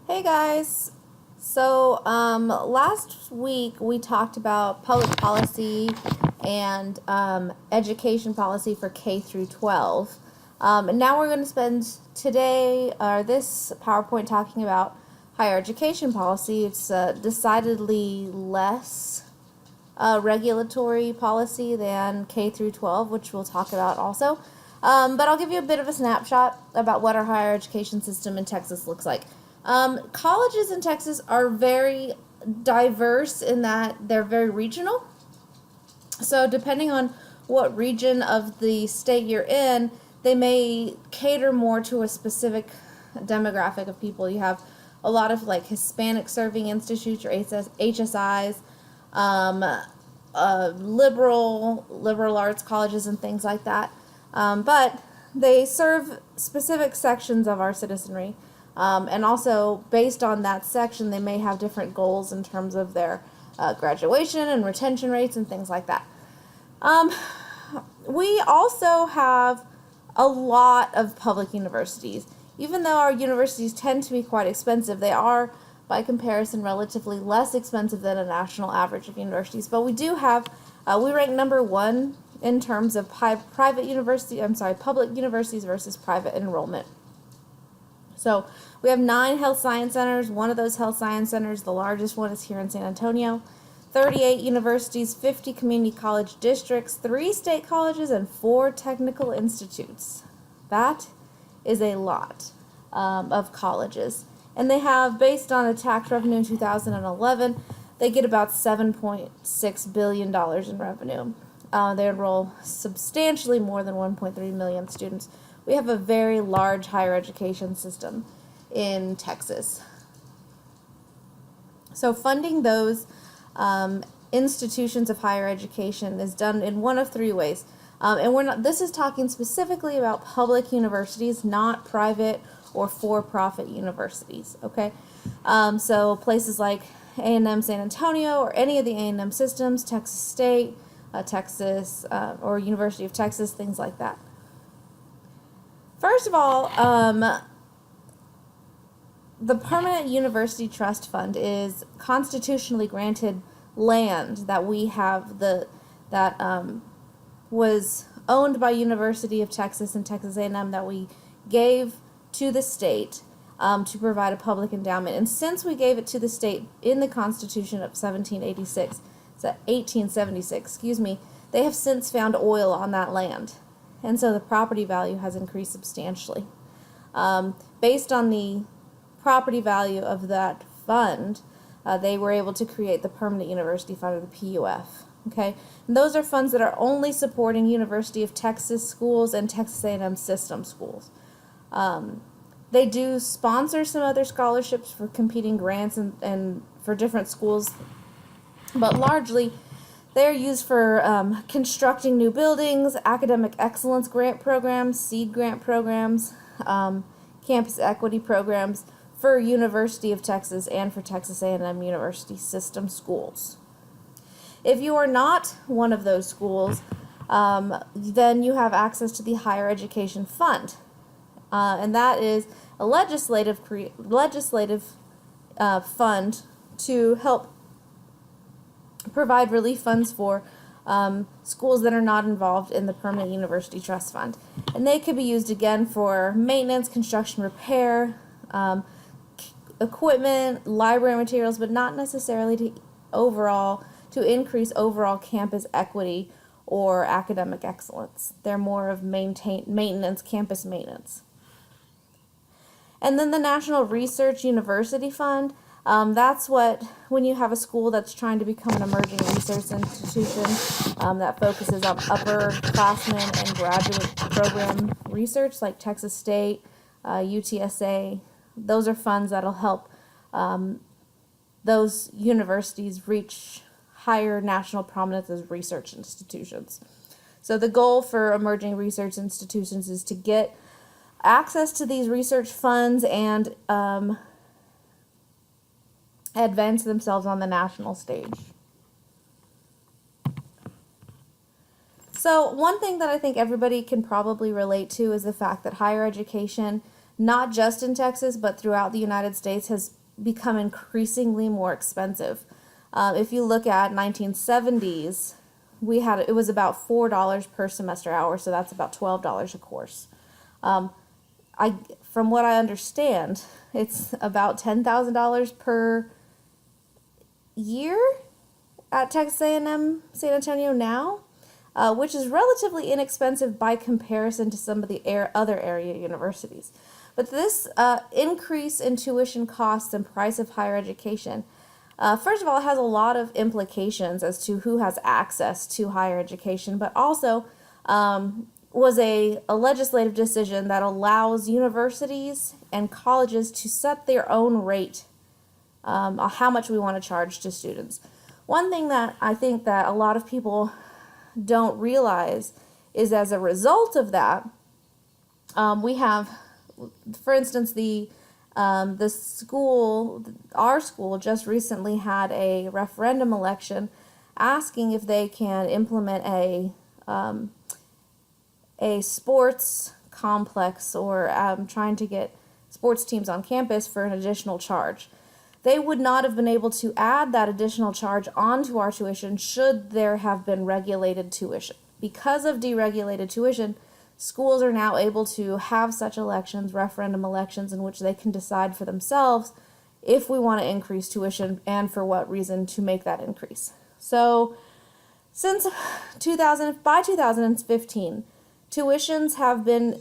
Hey guys. Last week we talked about public policy and education policy for K through 12. And now we're going to spend this PowerPoint talking about higher education policy. It's decidedly less regulatory policy than K through 12, which we'll talk about also. But I'll give you a bit of a snapshot about what our higher education system in Texas looks like. Colleges in Texas are very diverse in that they're very regional. So depending on what region of the state you're in, they may cater more to a specific demographic of people. You have a lot of like Hispanic serving institutes or HSIs, liberal arts colleges and things like that. But they serve specific sections of our citizenry. And also, based on that section, they may have different goals in terms of their graduation and retention rates and things like that. We also have a lot of public universities. Even though our universities tend to be quite expensive, they are, by comparison, relatively less expensive than a national average of universities. But we do have, we rank number one in terms of public universities versus private enrollment. So we have 9 health science centers. One of those health science centers, the largest one, is here in San Antonio. 38 universities, 50 community college districts, 3 state colleges, and 4 technical institutes. That is a lot of colleges. And they have, based on a tax revenue in 2011, they get about $7.6 billion in revenue. They enroll substantially more than 1.3 million students. We have a very large higher education system in Texas. So funding those institutions of higher education is done in one of 3 ways. And this is talking specifically about public universities, not private or for-profit universities, okay? So places like A&M San Antonio or any of the A&M systems, Texas State, Texas, or University of Texas, things like that. First of all, the Permanent University Trust Fund is constitutionally granted land that we have was owned by University of Texas and Texas A&M that we gave to the state to provide a public endowment. And since we gave it to the state in the Constitution of 1876, they have since found oil on that land. And so the property value has increased substantially. Based on the property value of that fund, they were able to create the Permanent University Fund, or the PUF. Okay, and those are funds that are only supporting University of Texas schools and Texas A&M system schools. They do sponsor some other scholarships for competing grants and for different schools, but largely they're used for constructing new buildings, academic excellence grant programs, seed grant programs, campus equity programs for University of Texas and for Texas A&M University system schools. If you are not one of those schools, then you have access to the Higher Education Fund, and that is a legislative fund to help provide relief funds for schools that are not involved in the Permanent University Trust Fund. And they could be used again for maintenance, construction, repair, equipment, library materials, but not necessarily to increase overall campus equity or academic excellence. They're more of maintenance, campus maintenance. And then the National Research University Fund, that's when you have a school that's trying to become an emerging research institution that focuses on upperclassmen and graduate program research, like Texas State, UTSA. Those are funds that'll help those universities reach higher national prominence as research institutions. So the goal for emerging research institutions is to get access to these research funds and advance themselves on the national stage. So one thing that I think everybody can probably relate to is the fact that higher education, not just in Texas, but throughout the United States, has become increasingly more expensive. If you look at 1970s, it was about $4 per semester hour, so that's about $12 a course. From what I understand, it's about $10,000 per year at Texas A&M San Antonio now, which is relatively inexpensive by comparison to some of the other area universities. But this increase in tuition costs and price of higher education, first of all, it has a lot of implications as to who has access to higher education, but also was a legislative decision that allows universities and colleges to set their own rate on how much we want to charge to students. One thing that I think that a lot of people don't realize is, as a result of that, we have, for instance, our school just recently had a referendum election asking if they can implement a sports complex, or trying to get sports teams on campus for an additional charge. They would not have been able to add that additional charge onto our tuition should there have been regulated tuition. Because of deregulated tuition, schools are now able to have such elections, referendum elections, in which they can decide for themselves if we want to increase tuition and for what reason to make that increase. So since by 2015, tuitions have been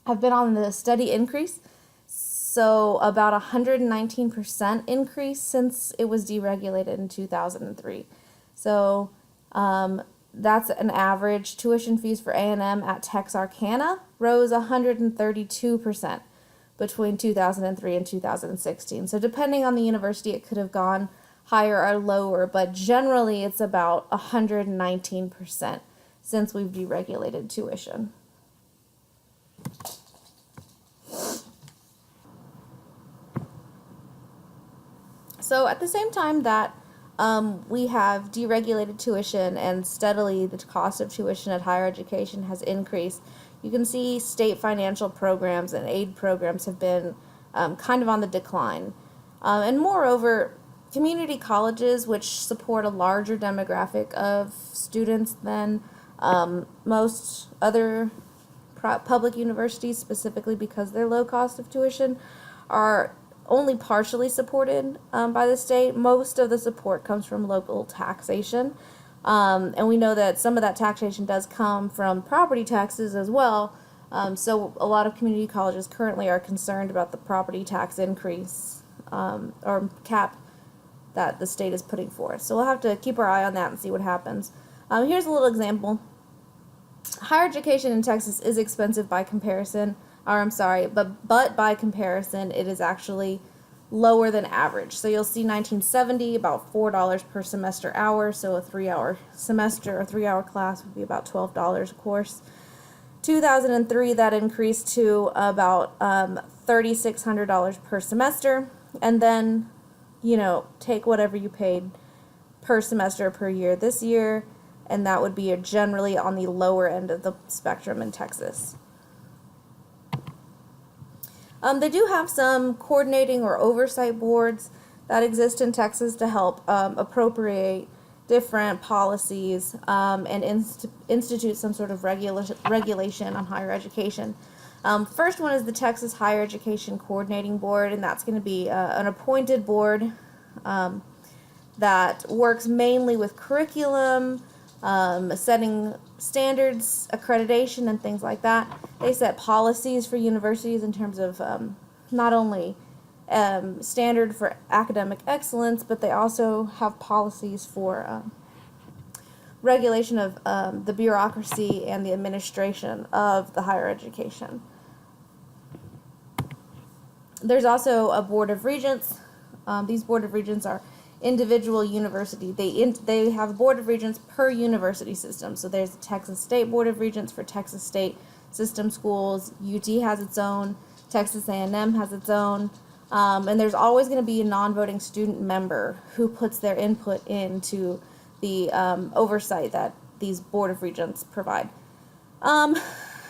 have been on the steady increase. So about 119% increase since it was deregulated in 2003. So that's an average. Tuition fees for A&M at Texarkana rose 132% between 2003 and 2016. So depending on the university, it could have gone higher or lower, but generally it's about 119% since we've deregulated tuition. So at the same time that we have deregulated tuition and steadily the cost of tuition at higher education has increased, you can see state financial programs and aid programs have been kind of on the decline. And moreover, community colleges, which support a larger demographic of students than most other public universities, specifically because their low cost of tuition, are only partially supported by the state. Most of the support comes from local taxation. And we know that some of that taxation does come from property taxes as well. So a lot of community colleges currently are concerned about the property tax increase or cap that the state is putting forth. So we'll have to keep our eye on that and see what happens. Here's a little example. Higher education in Texas is expensive by comparison, but by comparison, it is actually lower than average. So you'll see 1970, about $4 per semester hour, so a 3-hour semester or 3-hour class would be about $12 a course. 2003, that increased to about $3,600 per semester, and then, take whatever you paid per semester per year this year, and that would be generally on the lower end of the spectrum in Texas. They do have some coordinating or oversight boards that exist in Texas to help appropriate different policies and institute some sort of regulation on higher education. First one is the Texas Higher Education Coordinating Board, and that's going to be an appointed board that works mainly with curriculum, setting standards, accreditation, and things like that. They set policies for universities in terms of not only standard for academic excellence, but they also have policies for regulation of the bureaucracy and the administration of the higher education. There's also a board of regents. These board of regents are individual university. They have a board of regents per university system. So there's the Texas State Board of Regents for Texas State system schools. UT has its own. Texas A&M has its own. And there's always going to be a non-voting student member who puts their input into the oversight that these board of regents provide.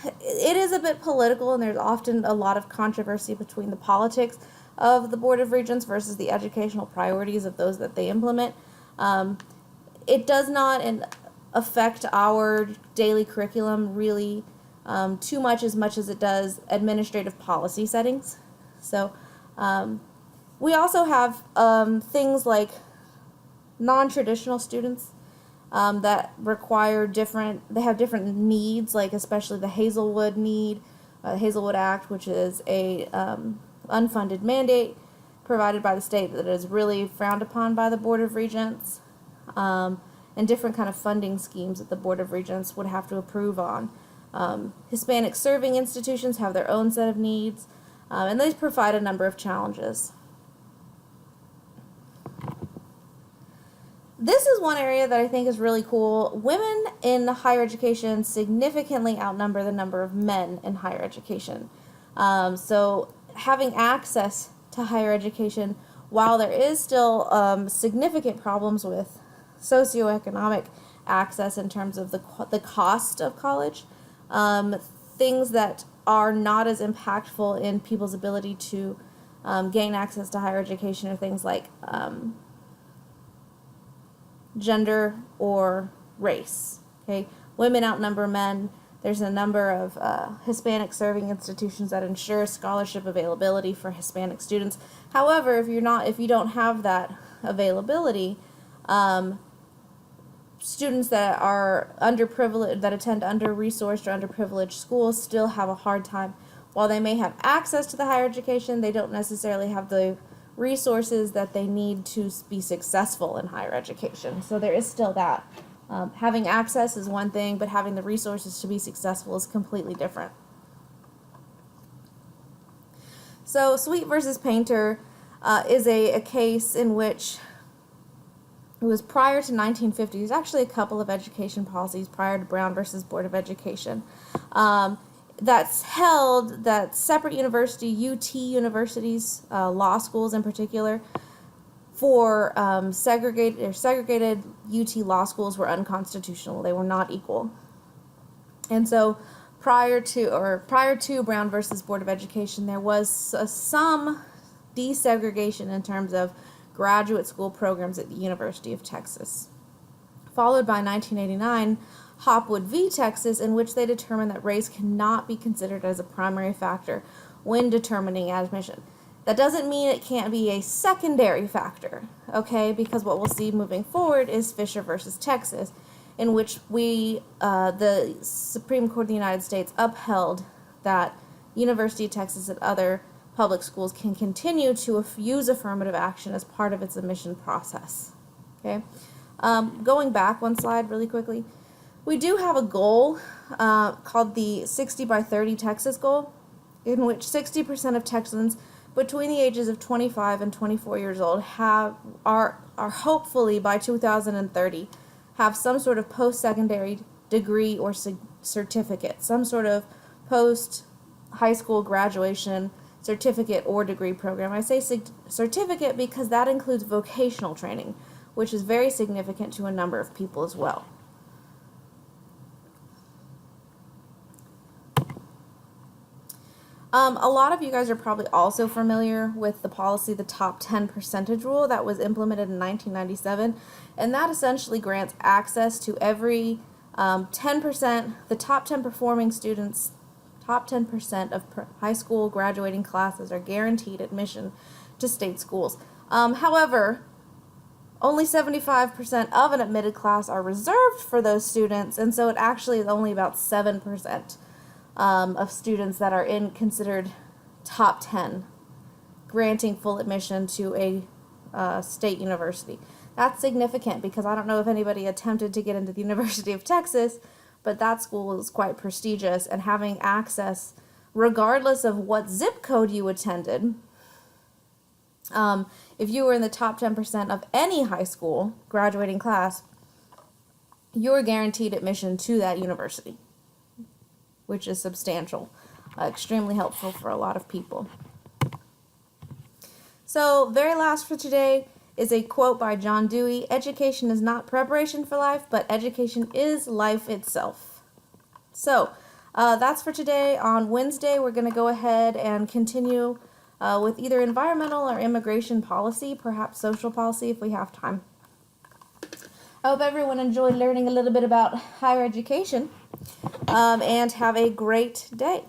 it is a bit political, and there's often a lot of controversy between the politics of the Board of Regents versus the educational priorities of those that they implement. It does not affect our daily curriculum really too much as it does administrative policy settings. So we also have things like non-traditional students that require they have different needs, like especially the Hazelwood need, Hazelwood Act, which is a unfunded mandate provided by the state that is really frowned upon by the Board of Regents, and different kind of funding schemes that the Board of Regents would have to approve on. Hispanic serving institutions have their own set of needs, and they provide a number of challenges. This is one area that I think is really cool. Women in higher education significantly outnumber the number of men in higher education. So having access to higher education, while there is still significant problems with socioeconomic access in terms of the cost of college, things that are not as impactful in people's ability to gain access to higher education are things like gender or race. Okay, women outnumber men. There's a number of Hispanic serving institutions that ensure scholarship availability for Hispanic students. However, if you don't have that availability, students that are underprivileged, that attend under-resourced or underprivileged schools, still have a hard time. While they may have access to the higher education, they don't necessarily have the resources that they need to be successful in higher education. So there is still that. Having access is one thing, but having the resources to be successful is completely different. So Sweet versus Painter is a case in which it was prior to 1950. There's actually a couple of education policies prior to Brown versus Board of Education. That's held that separate UT universities, law schools in particular, for segregated UT law schools were unconstitutional. They were not equal. And so prior to Brown versus Board of Education, there was some desegregation in terms of graduate school programs at the University of Texas, followed by 1989 Hopwood v. Texas, in which they determined that race cannot be considered as a primary factor when determining admission. That doesn't mean it can't be a secondary factor, okay? Because what we'll see moving forward is Fisher versus Texas, in which the Supreme Court of the United States upheld that University of Texas and other public schools can continue to use affirmative action as part of its admission process, okay? Going back one slide really quickly. We do have a goal called the 60 by 30 Texas goal, in which 60% of Texans between the ages of 25 and 24 years old are hopefully by 2030 have some sort of post-secondary degree or certificate, some sort of post-high school graduation certificate or degree program. I say certificate because that includes vocational training, which is very significant to a number of people as well. A lot of you guys are probably also familiar with the policy, the top 10 percentage rule that was implemented in 1997, and that essentially grants access to every 10%, the top 10 performing students, top 10% of high school graduating classes are guaranteed admission to state schools. However, only 75% of an admitted class are reserved for those students, and so it actually is only about 7% of students that are considered top 10, granting full admission to a state university. That's significant because I don't know if anybody attempted to get into the University of Texas, but that school is quite prestigious, and having access, regardless of what zip code you attended, if you were in the top 10% of any high school graduating class, you're guaranteed admission to that university, which is substantial, extremely helpful for a lot of people. So, very last for today is a quote by John Dewey: "Education is not preparation for life, but education is life itself." So, That's for today. On Wednesday, we're going to go ahead and continue with either environmental or immigration policy, perhaps social policy if we have time. I hope everyone enjoyed learning a little bit about higher education, and have a great day.